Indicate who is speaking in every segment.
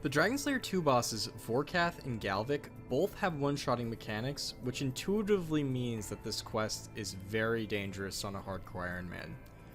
Speaker 1: The Dragon Slayer 2 bosses, Vorkath and Galvik, both have one-shotting mechanics, which intuitively means that this quest is very dangerous on a hardcore Ironman.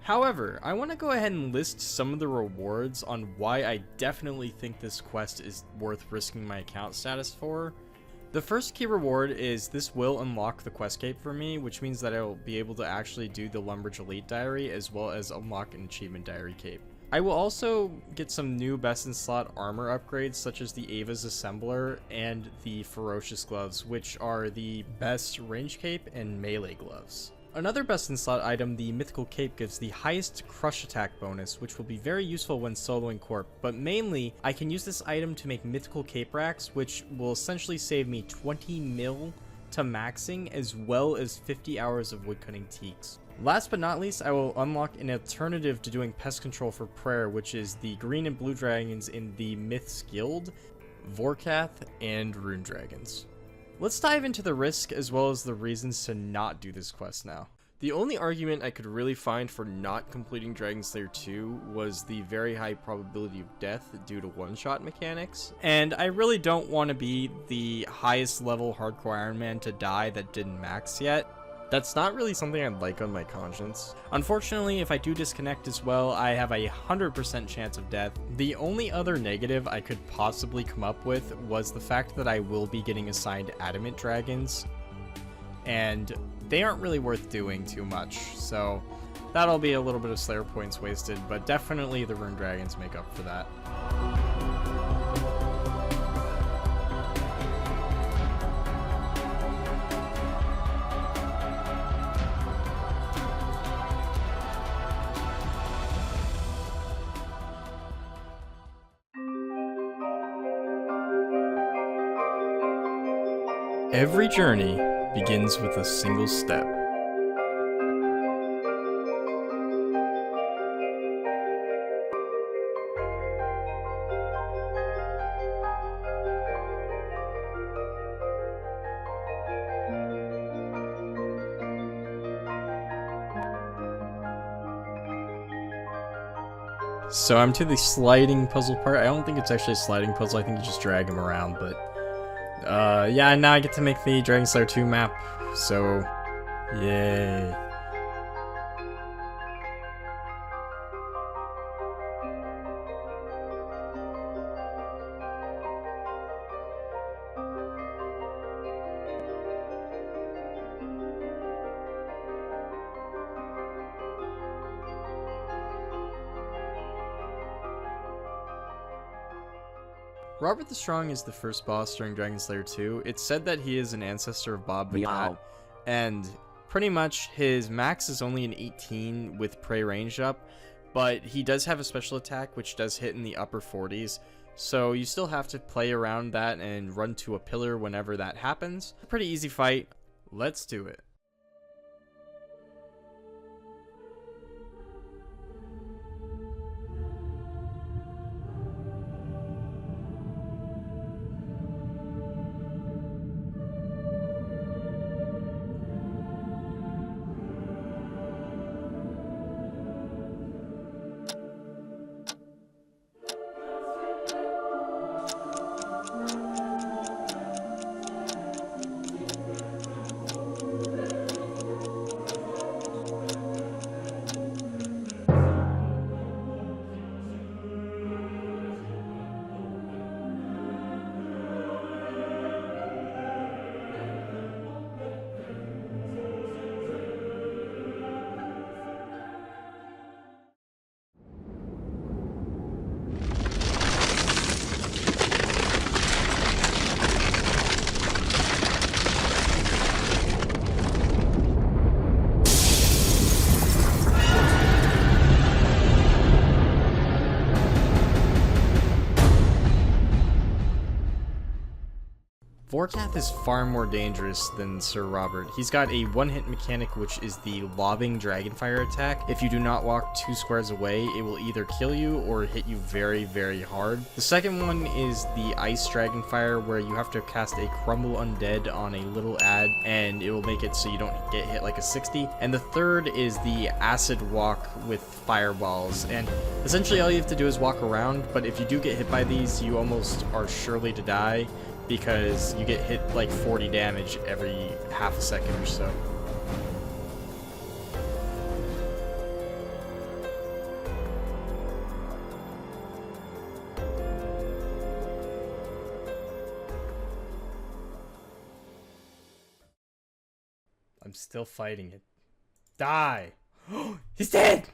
Speaker 1: However, I want to go ahead and list some of the rewards on why I definitely think this quest is worth risking my account status for. The first key reward is this will unlock the quest cape for me, which means that I will be able to actually do the Lumbridge Elite Diary as well as unlock an Achievement Diary cape. I will also get some new best in slot armor upgrades such as the Ava's Assembler and the Ferocious Gloves, which are the best range cape and melee gloves. Another best in slot item, the Mythical Cape, gives the highest crush attack bonus, which will be very useful when soloing Corp, but mainly I can use this item to make Mythical Cape racks, which will essentially save me 20 mil to maxing as well as 50 hours of woodcutting teaks. Last but not least, I will unlock an alternative to doing pest control for Prayer, which is the green and blue dragons in the Myths Guild, Vorkath, and Rune Dragons. Let's dive into the risk as well as the reasons to not do this quest now. The only argument I could really find for not completing Dragon Slayer 2 was the very high probability of death due to one-shot mechanics, and I really don't want to be the highest level hardcore Ironman to die that didn't max yet. That's not really something I'd like on my conscience. Unfortunately, if I do disconnect as well, I have a 100% chance of death. The only other negative I could possibly come up with was the fact that I will be getting assigned Adamant Dragons, and they aren't really worth doing too much, so that'll be a little bit of Slayer points wasted, but definitely the Rune Dragons make up for that. Every journey begins with a single step. So I'm to the sliding puzzle part. I don't think it's actually a sliding puzzle, I think you just drag him around, but yeah, now I get to make the Dragon Slayer 2 map, so yay. Robert the Strong is the first boss during Dragon Slayer 2. It's said that he is an ancestor of Bob the Cat, and pretty much his max is only an 18 with prey range up, but he does have a special attack which does hit in the upper 40s, so you still have to play around that and run to a pillar whenever that happens. Pretty easy fight. Let's do it. Vorkath is far more dangerous than Sir Robert. He's got a one-hit mechanic, which is the lobbing dragonfire attack. If you do not walk 2 squares away, it will either kill you or hit you very, very hard. The second one is the ice dragonfire, where you have to cast a crumble undead on a little ad, and it will make it so you don't get hit like a 60. And the third is the acid walk with fireballs, and essentially all you have to do is walk around, but if you do get hit by these, you almost are surely to die, because you get hit like 40 damage every half a second or so. I'm still fighting it. Die! He's dead!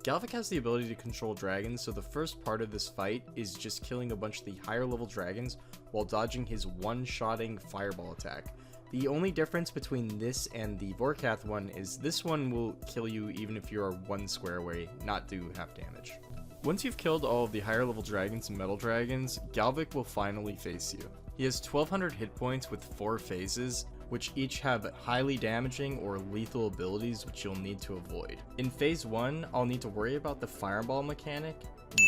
Speaker 1: Galvik has the ability to control dragons, so the first part of this fight is just killing a bunch of the higher level dragons while dodging his one-shotting fireball attack. The only difference between this and the Vorkath one is this one will kill you even if you are 1 square away, not do half damage. Once you've killed all of the higher level dragons and metal dragons, Galvik will finally face you. He has 1200 hit points with 4 phases, which each have highly damaging or lethal abilities which you'll need to avoid. In phase 1, I'll need to worry about the fireball mechanic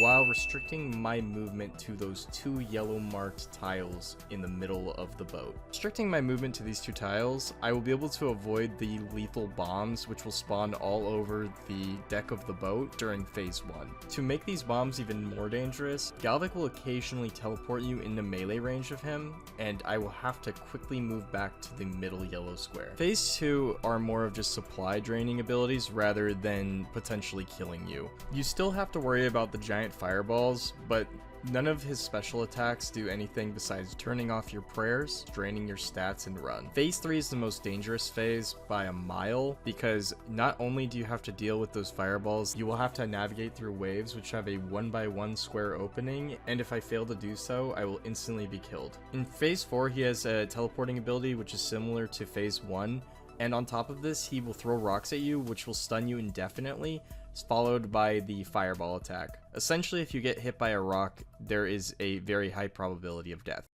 Speaker 1: while restricting my movement to those 2 yellow marked tiles in the middle of the boat. Restricting my movement to these 2 tiles, I will be able to avoid the lethal bombs which will spawn all over the deck of the boat during phase 1. To make these bombs even more dangerous, Galvik will occasionally teleport you into melee range of him, and I will have to quickly move back to the middle yellow square. Phase 2 are more of just supply draining abilities rather than potentially killing you. You still have to worry about the giant fireballs, but none of his special attacks do anything besides turning off your prayers, draining your stats, and run. Phase 3 is the most dangerous phase by a mile, because not only do you have to deal with those fireballs, you will have to navigate through waves which have a 1x1 square opening, and if I fail to do so, I will instantly be killed. In phase 4, he has a teleporting ability which is similar to phase 1, and on top of this, he will throw rocks at you which will stun you indefinitely, followed by the fireball attack. Essentially, if you get hit by a rock, there is a very high probability of death.